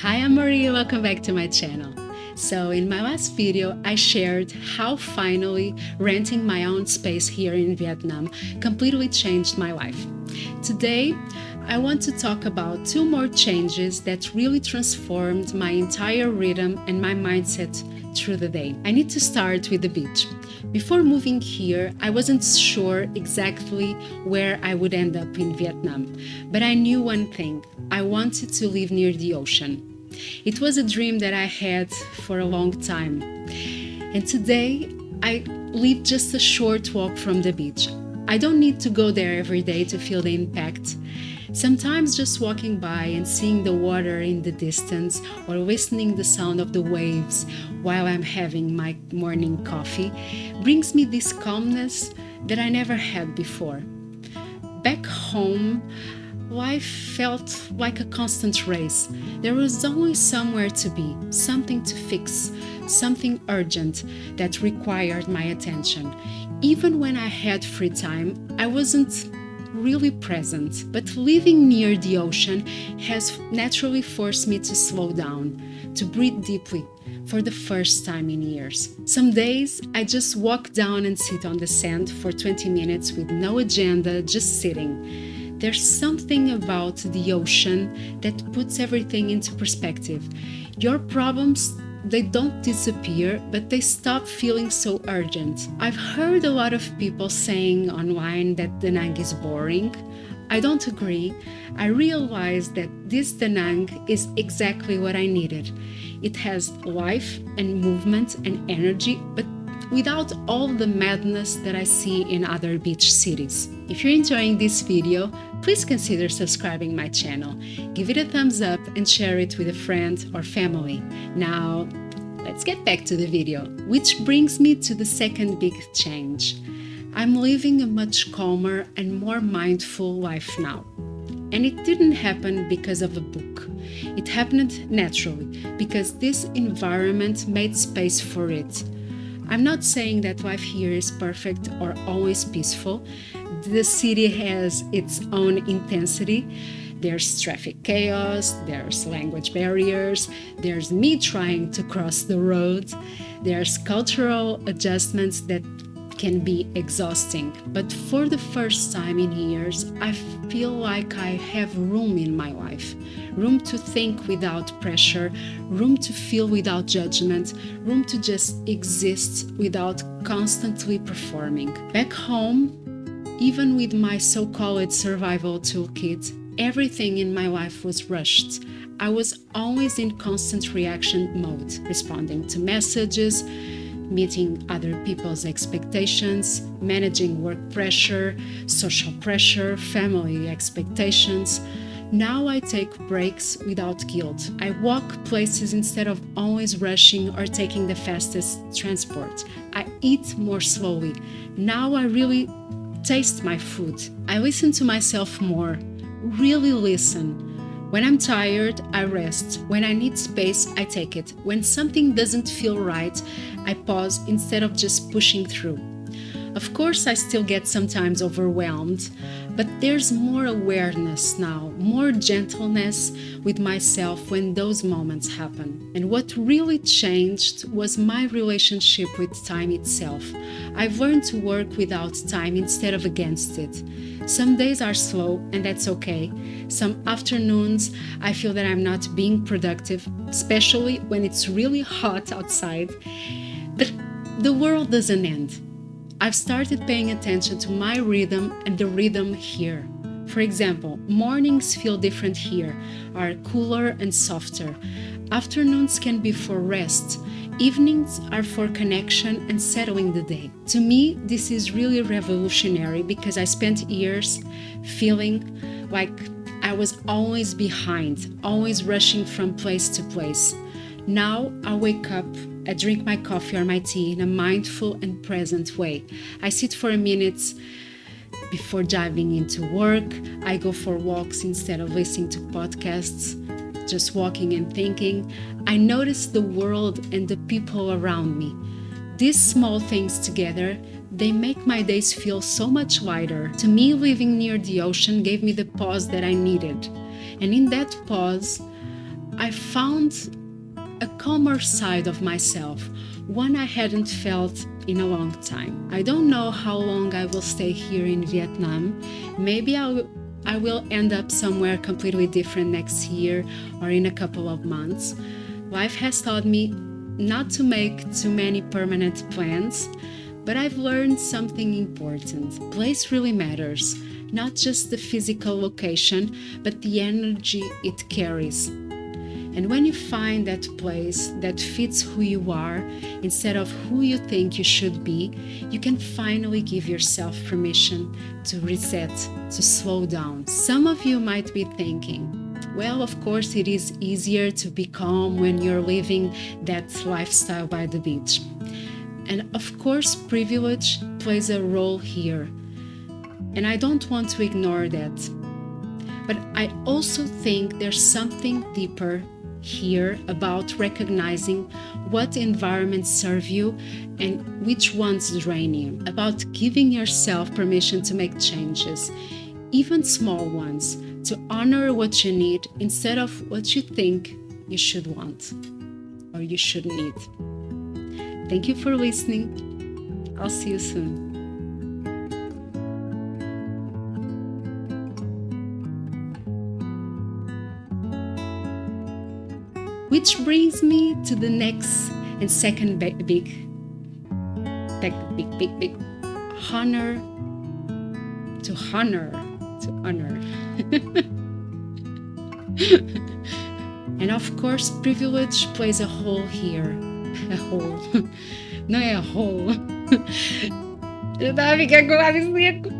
Hi, I'm Maria. Welcome back to my channel. So, in my last video, I shared how finally renting my own space here in Vietnam completely changed my life. Today, I want to talk about two more changes that really transformed my entire rhythm and my mindset through the day. I need to start with the beach. Before moving here, I wasn't sure exactly where I would end up in Vietnam, but I knew one thing: I wanted to live near the ocean. It was a dream that I had for a long time. And today, I live just a short walk from the beach. I don't need to go there every day to feel the impact. Sometimes just walking by and seeing the water in the distance or listening the sound of the waves while I'm having my morning coffee brings me this calmness that I never had before. Back home, life felt like a constant race. There was always somewhere to be, something to fix, something urgent that required my attention. Even when I had free time, I wasn't really present. But living near the ocean has naturally forced me to slow down, to breathe deeply for the first time in years. Some days I just walk down and sit on the sand for 20 minutes with no agenda, just sitting. There's something about the ocean that puts everything into perspective. Your problems, they don't disappear, but they stop feeling so urgent. I've heard a lot of people saying online that Da Nang is boring. I don't agree. I realized that this Da Nang is exactly what I needed. It has life and movement and energy, but without all the madness that I see in other beach cities. If you're enjoying this video, please consider subscribing my channel. Give it a thumbs up and share it with a friend or family. Now, let's get back to the video, which brings me to the second big change. I'm living a much calmer and more mindful life now. And it didn't happen because of a book. It happened naturally because this environment made space for it. I'm not saying that life here is perfect or always peaceful. The city has its own intensity. There's traffic chaos, there's language barriers, there's me trying to cross the road, there's cultural adjustments that can be exhausting. But for the first time in years, I feel like I have room in my life. Room to think without pressure, room to feel without judgment, room to just exist without constantly performing. Back home, even with my so-called survival toolkit, everything in my life was rushed. I was always in constant reaction mode, responding to messages, meeting other people's expectations, managing work pressure, social pressure, family expectations. Now I take breaks without guilt. I walk places instead of always rushing or taking the fastest transport. I eat more slowly. Now I really taste my food. I listen to myself more. Really listen. When I'm tired, I rest. When I need space, I take it. When something doesn't feel right, I pause instead of just pushing through. Of course, I still get sometimes overwhelmed, but there's more awareness now, more gentleness with myself when those moments happen. And what really changed was my relationship with time itself. I've learned to work without time instead of against it. Some days are slow, and that's okay. Some afternoons, I feel that I'm not being productive, especially when it's really hot outside. But the world doesn't end. I've started paying attention to my rhythm and the rhythm here. For example, mornings feel different here, are cooler and softer. Afternoons can be for rest. Evenings are for connection and settling the day. To me, this is really revolutionary because I spent years feeling like I was always behind, always rushing from place to place. Now I wake up, I drink my coffee or my tea in a mindful and present way. I sit for a minute before diving into work. I go for walks instead of listening to podcasts, just walking and thinking. I notice the world and the people around me. These small things together, they make my days feel so much lighter. To me, living near the ocean gave me the pause that I needed. And in that pause, I found a calmer side of myself, one I hadn't felt in a long time. I don't know how long I will stay here in Vietnam. Maybe I will end up somewhere completely different next year or in a couple of months. Life has taught me not to make too many permanent plans, but I've learned something important. Place really matters, not just the physical location, but the energy it carries. And when you find that place that fits who you are instead of who you think you should be, you can finally give yourself permission to reset, to slow down. Some of you might be thinking, well, of course, it is easier to be calm when you're living that lifestyle by the beach. And of course, privilege plays a role here. And I don't want to ignore that. But I also think there's something deeper here about recognizing what environments serve you and which ones drain you, about giving yourself permission to make changes, even small ones, to honor what you need instead of what you think you should want or you should need. Thank you for listening. I'll see you soon. Which brings me to the next and second big honor. And of course, privilege plays a role here. A role. Não é a role. Eu tava ficando com o lábio seco.